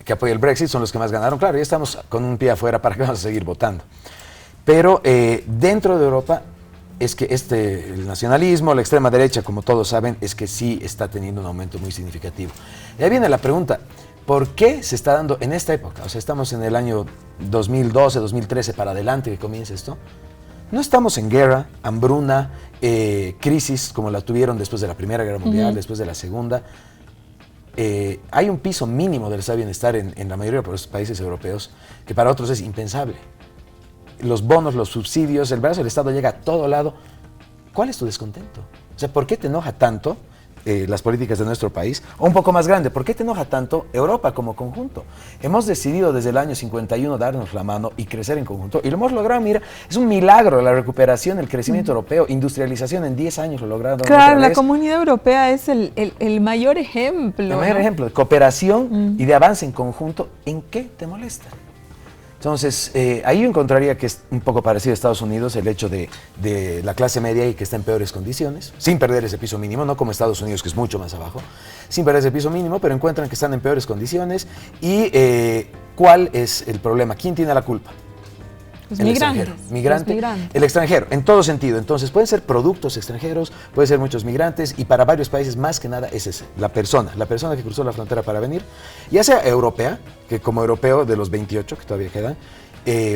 que apoya el Brexit, son los que más ganaron. Claro, ya estamos con un pie afuera, ¿para qué vamos a seguir votando? Pero dentro de Europa es que el nacionalismo, la extrema derecha, como todos saben, es que sí está teniendo un aumento muy significativo. Y ahí viene la pregunta, ¿por qué se está dando en esta época? O sea, estamos en el año 2012, 2013 para adelante que comienza esto. No estamos en guerra, hambruna, crisis como la tuvieron después de la Primera Guerra Mundial, después de la Segunda. Hay un piso mínimo del estado de bienestar en la mayoría de los países europeos que para otros es impensable. Los bonos, los subsidios, el brazo del Estado llega a todo lado. ¿Cuál es tu descontento? O sea, ¿por qué te enoja tanto las políticas de nuestro país? O un poco más grande, ¿por qué te enoja tanto Europa como conjunto? Hemos decidido desde el año 51 darnos la mano y crecer en conjunto, y lo hemos logrado. Mira, es un milagro la recuperación, el crecimiento europeo, industrialización en 10 años lo lograron. Claro, la Comunidad Europea es el mayor ejemplo. El mayor ejemplo de cooperación y de avance en conjunto. ¿En qué te molesta? Entonces, ahí yo encontraría que es un poco parecido a Estados Unidos el hecho de la clase media y que está en peores condiciones, sin perder ese piso mínimo, no como Estados Unidos, que es mucho más abajo, sin perder ese piso mínimo, pero encuentran que están en peores condiciones. ¿Y cuál es el problema? ¿Quién tiene la culpa? Los el migrantes. Migrante, el extranjero, en todo sentido. Entonces, pueden ser productos extranjeros, pueden ser muchos migrantes, y para varios países, más que nada, es ese, la persona que cruzó la frontera para venir, ya sea europea, que como europeo de los 28 que todavía quedan,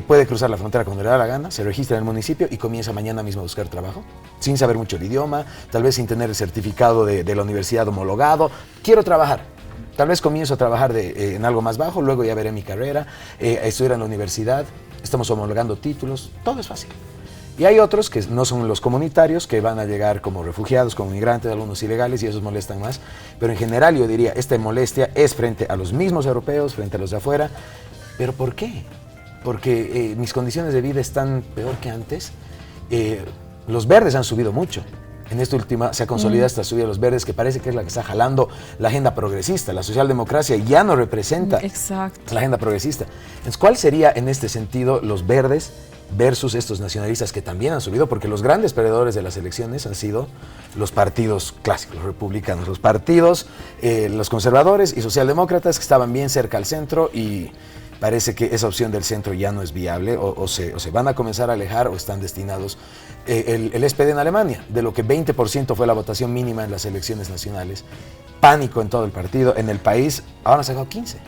puede cruzar la frontera cuando le da la gana, se registra en el municipio y comienza mañana mismo a buscar trabajo, sin saber mucho el idioma, tal vez sin tener el certificado de la universidad homologado. Quiero trabajar. Tal vez comienzo a trabajar en algo más bajo, luego ya veré mi carrera, estudiar en la universidad. Estamos homologando títulos, todo es fácil. Y hay otros que no son los comunitarios, que van a llegar como refugiados, como migrantes, algunos ilegales, y esos molestan más. Pero en general yo diría, esta molestia es frente a los mismos europeos, frente a los de afuera. ¿Pero por qué? Porque mis condiciones de vida están peor que antes. Los verdes han subido mucho. En esta última se ha consolidado esta subida de los verdes, que parece que es la que está jalando la agenda progresista. La socialdemocracia ya no representa la agenda progresista. Entonces, ¿cuál sería en este sentido los verdes versus estos nacionalistas que también han subido? Porque los grandes perdedores de las elecciones han sido los partidos clásicos, los republicanos, los partidos, los conservadores y socialdemócratas, que estaban bien cerca al centro, y parece que esa opción del centro ya no es viable, o se van a comenzar a alejar o están destinados. El SPD en Alemania, de lo que 20% fue la votación mínima en las elecciones nacionales, pánico en todo el partido, en el país, ahora han sacado 15,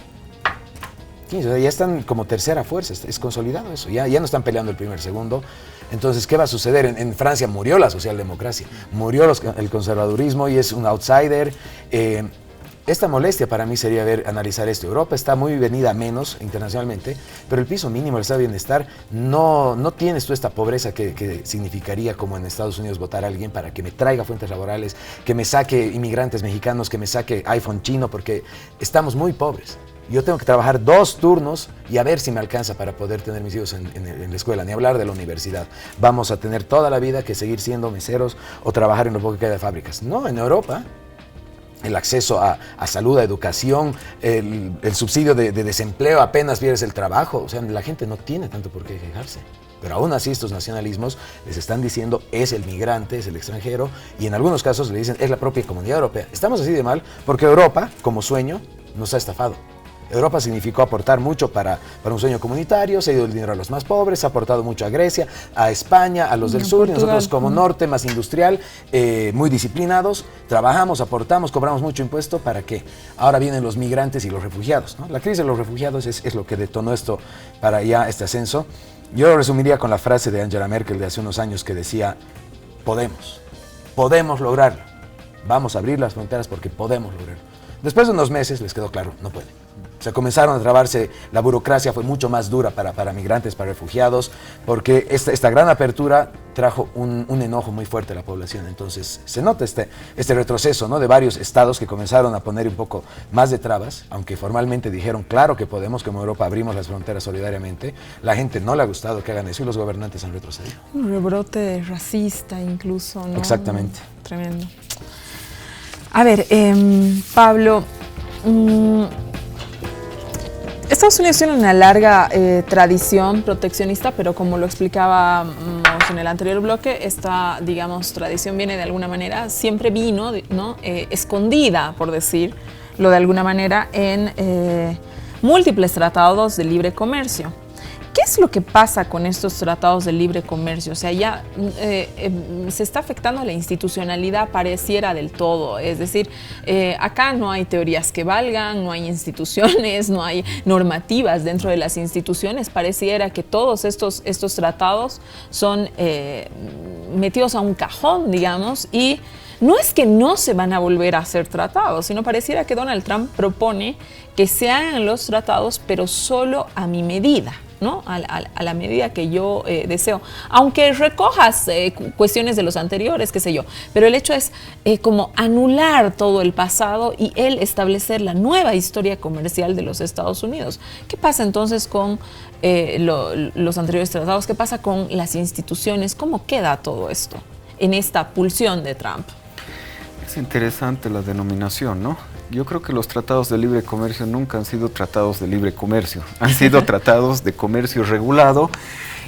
o sea, ya están como tercera fuerza, es consolidado eso, ya no están peleando el primer, segundo. Entonces, ¿qué va a suceder? En Francia murió la socialdemocracia, murió el conservadurismo y es un outsider. Esta molestia para mí sería analizar esto. Europa está muy venida a menos internacionalmente, pero el piso mínimo del estado de bienestar no tienes tú esta pobreza que significaría, como en Estados Unidos, votar a alguien para que me traiga fuentes laborales, que me saque inmigrantes mexicanos, que me saque iPhone chino, porque estamos muy pobres. Yo tengo que trabajar 2 turnos y a ver si me alcanza para poder tener mis hijos en la escuela, ni hablar de la universidad. Vamos a tener toda la vida que seguir siendo meseros o trabajar en lo poco que queda de fábricas. No, en Europa el acceso a salud, a educación, el subsidio de desempleo, apenas pierdes el trabajo. O sea, la gente no tiene tanto por qué quejarse. Pero aún así estos nacionalismos les están diciendo es el migrante, es el extranjero, y en algunos casos le dicen es la propia Comunidad Europea. Estamos así de mal porque Europa, como sueño, nos ha estafado. Europa significó aportar mucho para un sueño comunitario, se ha ido el dinero a los más pobres, ha aportado mucho a Grecia, a España, a los del sur, y nosotros como norte, más industrial, muy disciplinados, trabajamos, aportamos, cobramos mucho impuesto. ¿Para qué? Ahora vienen los migrantes y los refugiados, ¿no? La crisis de los refugiados es lo que detonó esto para ya este ascenso. Yo lo resumiría con la frase de Angela Merkel de hace unos años que decía, podemos lograrlo, vamos a abrir las fronteras porque podemos lograrlo. Después de unos meses les quedó claro, no pueden. O sea, comenzaron a trabarse, la burocracia fue mucho más dura para migrantes, para refugiados, porque esta gran apertura trajo un enojo muy fuerte a la población. Entonces se nota este retroceso, ¿no?, de varios estados que comenzaron a poner un poco más de trabas, aunque formalmente dijeron, claro que podemos, como Europa abrimos las fronteras solidariamente. La gente no le ha gustado que hagan eso y los gobernantes han retrocedido. Un rebrote racista incluso, ¿no? Exactamente. Tremendo. A ver, Pablo, Estados Unidos tiene una larga tradición proteccionista, pero como lo explicábamos en el anterior bloque, esta, digamos, tradición viene de alguna manera, siempre vino, ¿no?, escondida, por decirlo de alguna manera, en múltiples tratados de libre comercio. ¿Qué es lo que pasa con estos tratados de libre comercio? O sea, ya se está afectando la institucionalidad, pareciera del todo. Es decir, acá no hay teorías que valgan, no hay instituciones, no hay normativas dentro de las instituciones. Pareciera que todos estos tratados son metidos a un cajón, digamos, y no es que no se van a volver a hacer tratados, sino pareciera que Donald Trump propone que se hagan los tratados, pero solo a mi medida, ¿no? A la medida que yo deseo, aunque recojas cuestiones de los anteriores, qué sé yo, pero el hecho es como anular todo el pasado y él establecer la nueva historia comercial de los Estados Unidos. ¿Qué pasa entonces con los anteriores tratados? ¿Qué pasa con las instituciones? ¿Cómo queda todo esto en esta pulsión de Trump? Es interesante la denominación, ¿no? Yo creo que los tratados de libre comercio nunca han sido tratados de libre comercio, han sido tratados de comercio regulado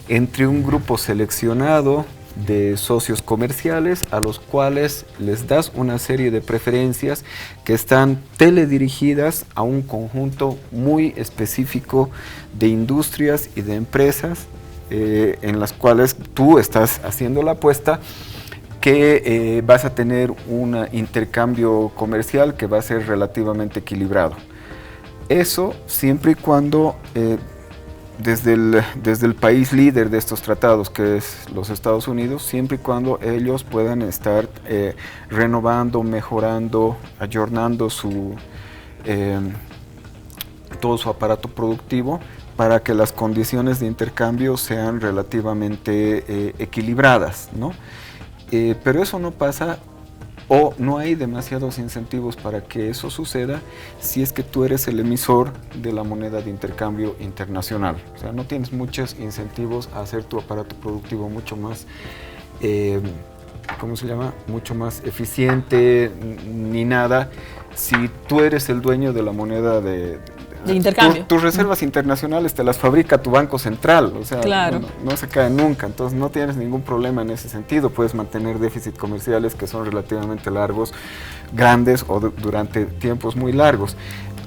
entre un grupo seleccionado de socios comerciales a los cuales les das una serie de preferencias que están teledirigidas a un conjunto muy específico de industrias y de empresas en las cuales tú estás haciendo la apuesta que vas a tener un intercambio comercial que va a ser relativamente equilibrado. Eso siempre y cuando desde el país líder de estos tratados, que es los Estados Unidos, siempre y cuando ellos puedan estar renovando, mejorando, ayornando todo su aparato productivo para que las condiciones de intercambio sean relativamente equilibradas, ¿no? Pero eso no pasa o no hay demasiados incentivos para que eso suceda si es que tú eres el emisor de la moneda de intercambio internacional. O sea, no tienes muchos incentivos a hacer tu aparato productivo mucho más, ¿cómo se llama? Mucho más eficiente ni nada si tú eres el dueño de la moneda de intercambio. Tus reservas internacionales te las fabrica tu Banco Central, o sea, claro, no se cae nunca, entonces no tienes ningún problema en ese sentido, puedes mantener déficits comerciales que son relativamente largos, grandes o durante tiempos muy largos,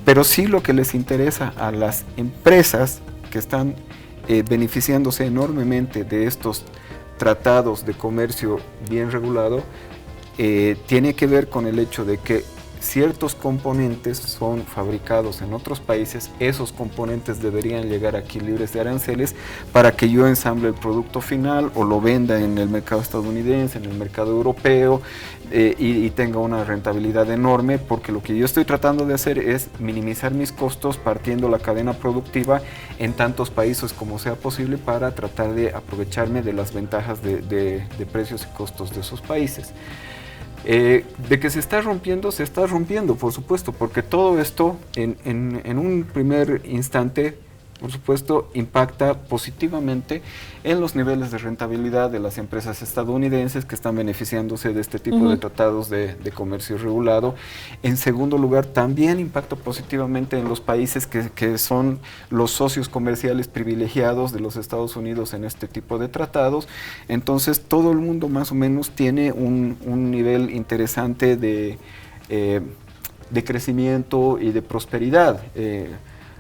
pero sí lo que les interesa a las empresas que están beneficiándose enormemente de estos tratados de comercio bien regulado, tiene que ver con el hecho de que ciertos componentes son fabricados en otros países, esos componentes deberían llegar aquí libres de aranceles para que yo ensamble el producto final o lo venda en el mercado estadounidense, en el mercado europeo y tenga una rentabilidad enorme, porque lo que yo estoy tratando de hacer es minimizar mis costos partiendo la cadena productiva en tantos países como sea posible para tratar de aprovecharme de las ventajas de precios y costos de esos países. De que se está rompiendo, por supuesto, porque todo esto en un primer instante, por supuesto, impacta positivamente en los niveles de rentabilidad de las empresas estadounidenses que están beneficiándose de este tipo de tratados de comercio regulado. En segundo lugar, también impacta positivamente en los países que son los socios comerciales privilegiados de los Estados Unidos en este tipo de tratados. Entonces, todo el mundo más o menos tiene un nivel interesante de crecimiento y de prosperidad.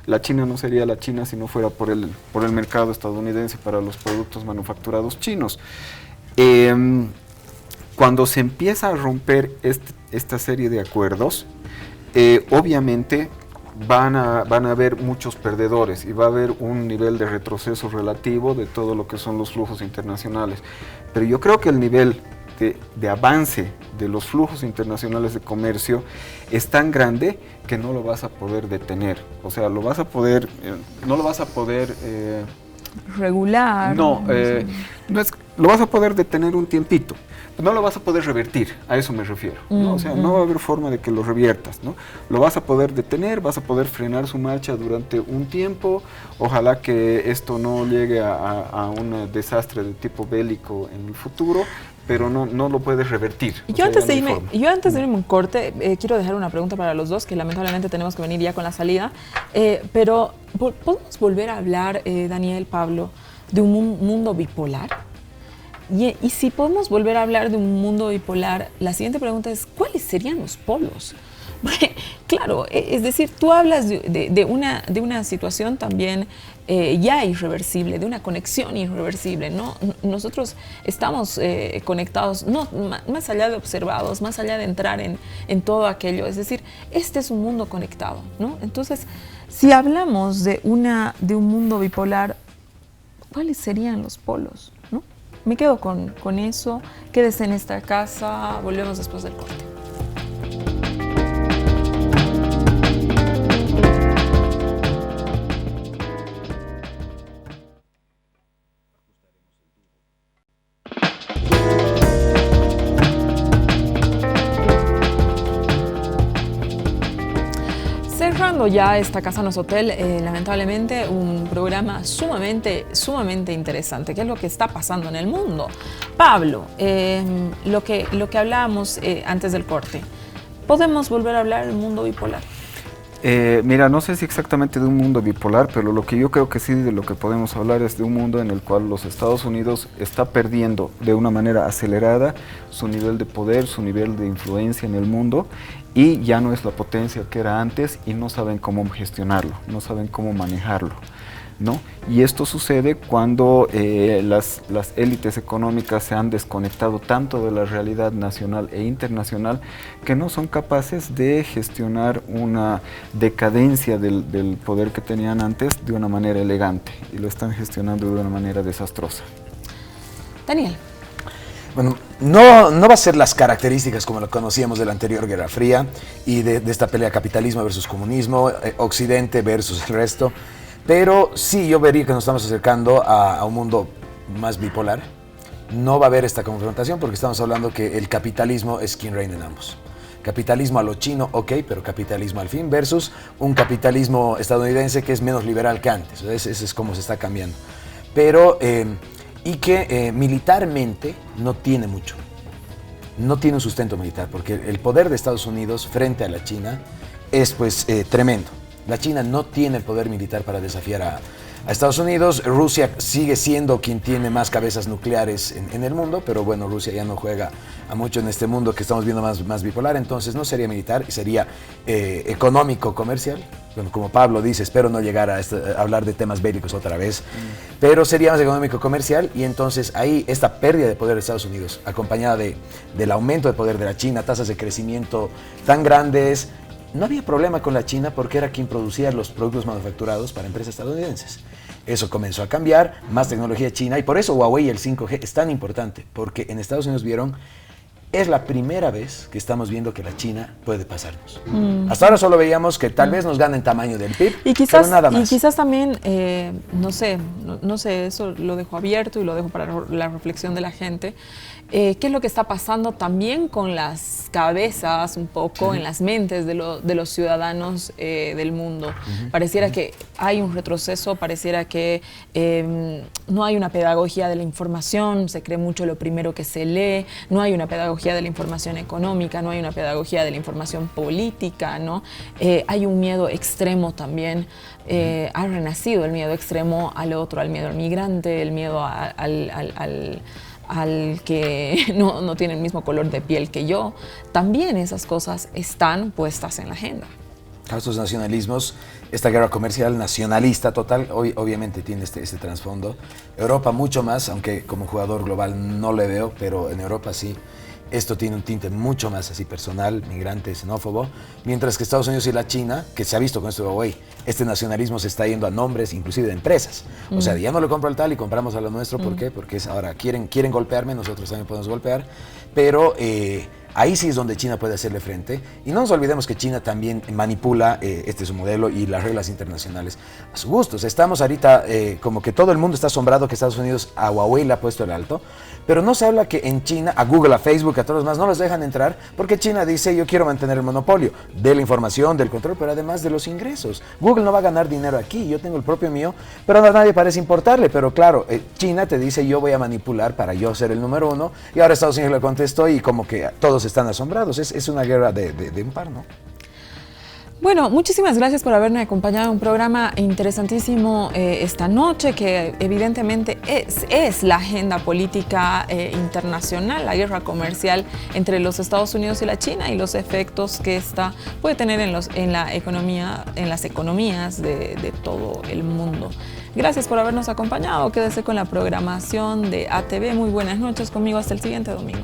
La China no sería la China si no fuera por el mercado estadounidense para los productos manufacturados chinos. Cuando se empieza a romper esta serie de acuerdos, obviamente van a haber muchos perdedores y va a haber un nivel de retroceso relativo de todo lo que son los flujos internacionales. Pero yo creo que el nivel de avance de los flujos internacionales de comercio es tan grande que no lo vas a poder detener. O sea, no lo vas a poder regular. No, lo vas a poder detener un tiempito. No lo vas a poder revertir, a eso me refiero, ¿no? O sea, no va a haber forma de que lo reviertas, ¿no? Lo vas a poder detener, vas a poder frenar su marcha durante un tiempo. Ojalá que esto no llegue a un desastre de tipo bélico en el futuro, pero no lo puedes revertir. Yo antes de irme un corte, quiero dejar una pregunta para los dos, que lamentablemente tenemos que venir ya con la salida, pero ¿podemos volver a hablar, Daniel, Pablo, de un mundo bipolar? Y si podemos volver a hablar de un mundo bipolar, la siguiente pregunta es, ¿cuáles serían los polos? Porque, claro, es decir, tú hablas de una situación también ya irreversible, de una conexión irreversible, ¿no? Nosotros estamos conectados, no, más allá de observados, más allá de entrar en todo aquello, es decir, este es un mundo conectado, ¿no? Entonces, si hablamos de un mundo bipolar, ¿cuáles serían los polos, no? Me quedo con eso. Quédese en esta casa. Volvemos después del corte. Cerrando ya esta Casa No es Hotel, lamentablemente un programa sumamente interesante. ¿Qué es lo que está pasando en el mundo? Pablo, lo que hablábamos antes del corte, ¿podemos volver a hablar del mundo bipolar? Mira, no sé si exactamente de un mundo bipolar, pero lo que yo creo que sí de lo que podemos hablar es de un mundo en el cual los Estados Unidos está perdiendo de una manera acelerada su nivel de poder, su nivel de influencia en el mundo, y ya no es la potencia que era antes y no saben cómo gestionarlo, no saben cómo manejarlo, ¿no? Y esto sucede cuando las élites económicas se han desconectado tanto de la realidad nacional e internacional que no son capaces de gestionar una decadencia del poder que tenían antes de una manera elegante, y lo están gestionando de una manera desastrosa. Daniel. Bueno, no va a ser las características como lo conocíamos de la anterior Guerra Fría y de esta pelea capitalismo versus comunismo, Occidente versus el resto, pero sí yo vería que nos estamos acercando a un mundo más bipolar. No va a haber esta confrontación porque estamos hablando que el capitalismo es quien reina en ambos. Capitalismo a lo chino, ok, pero capitalismo al fin versus un capitalismo estadounidense que es menos liberal que antes. Ese es como se está cambiando. Pero... y que militarmente no tiene mucho, no tiene un sustento militar, porque el poder de Estados Unidos frente a la China es pues tremendo. La China no tiene el poder militar para desafiar a Estados Unidos. Rusia sigue siendo quien tiene más cabezas nucleares en el mundo, pero bueno, Rusia ya no juega a mucho en este mundo que estamos viendo más bipolar, entonces no sería militar, sería económico, comercial. Bueno, como Pablo dice, espero no llegar a hablar de temas bélicos otra vez, pero sería más económico, comercial, y entonces ahí esta pérdida de poder de Estados Unidos, acompañada del aumento de poder de la China, tasas de crecimiento tan grandes. No había problema con la China porque era quien producía los productos manufacturados para empresas estadounidenses. Eso comenzó a cambiar, más tecnología china, y por eso Huawei y el 5G es tan importante, porque en Estados Unidos vieron, es la primera vez que estamos viendo que la China puede pasarnos. Hasta ahora solo veíamos que tal vez nos gana en tamaño del PIB, pero nada más. Y quizás también, no sé, eso lo dejo abierto y lo dejo para la reflexión de la gente. ¿Qué es lo que está pasando también con las cabezas, un poco, en las mentes de los ciudadanos del mundo? Pareciera que hay un retroceso, pareciera que no hay una pedagogía de la información, se cree mucho lo primero que se lee, no hay una pedagogía de la información económica, no hay una pedagogía de la información política, ¿no? Hay un miedo extremo también, ha renacido el miedo extremo al otro, al miedo al migrante, el miedo al que no tiene el mismo color de piel que yo. También esas cosas están puestas en la agenda. Estos nacionalismos, esta guerra comercial nacionalista total, obviamente tiene este trasfondo. Europa mucho más, aunque como jugador global no le veo, pero en Europa sí. Esto tiene un tinte mucho más así personal, migrante, xenófobo, mientras que Estados Unidos y la China, que se ha visto con esto de Huawei, este nacionalismo se está yendo a nombres, inclusive de empresas. O sea, ya no le compro al tal y compramos a lo nuestro. ¿Por qué? Porque ahora quieren golpearme, nosotros también podemos golpear, pero ahí sí es donde China puede hacerle frente. Y no nos olvidemos que China también manipula, este es su modelo, y las reglas internacionales a su gusto. O sea, estamos ahorita como que todo el mundo está asombrado que Estados Unidos a Huawei le ha puesto el alto, pero no se habla que en China, a Google, a Facebook, a todos los demás, no los dejan entrar porque China dice, yo quiero mantener el monopolio de la información, del control, pero además de los ingresos. Google no va a ganar dinero aquí, yo tengo el propio mío, pero a nadie parece importarle. Pero claro, China te dice, yo voy a manipular para yo ser el número uno, y ahora Estados Unidos le contestó y como que todos están asombrados. Es una guerra de un par, ¿no? Bueno, muchísimas gracias por haberme acompañado en un programa interesantísimo esta noche, que evidentemente es la agenda política internacional, la guerra comercial entre los Estados Unidos y la China, y los efectos que esta puede tener en la economía, en las economías de todo el mundo. Gracias por habernos acompañado. Quédese con la programación de ATV. Muy buenas noches conmigo hasta el siguiente domingo.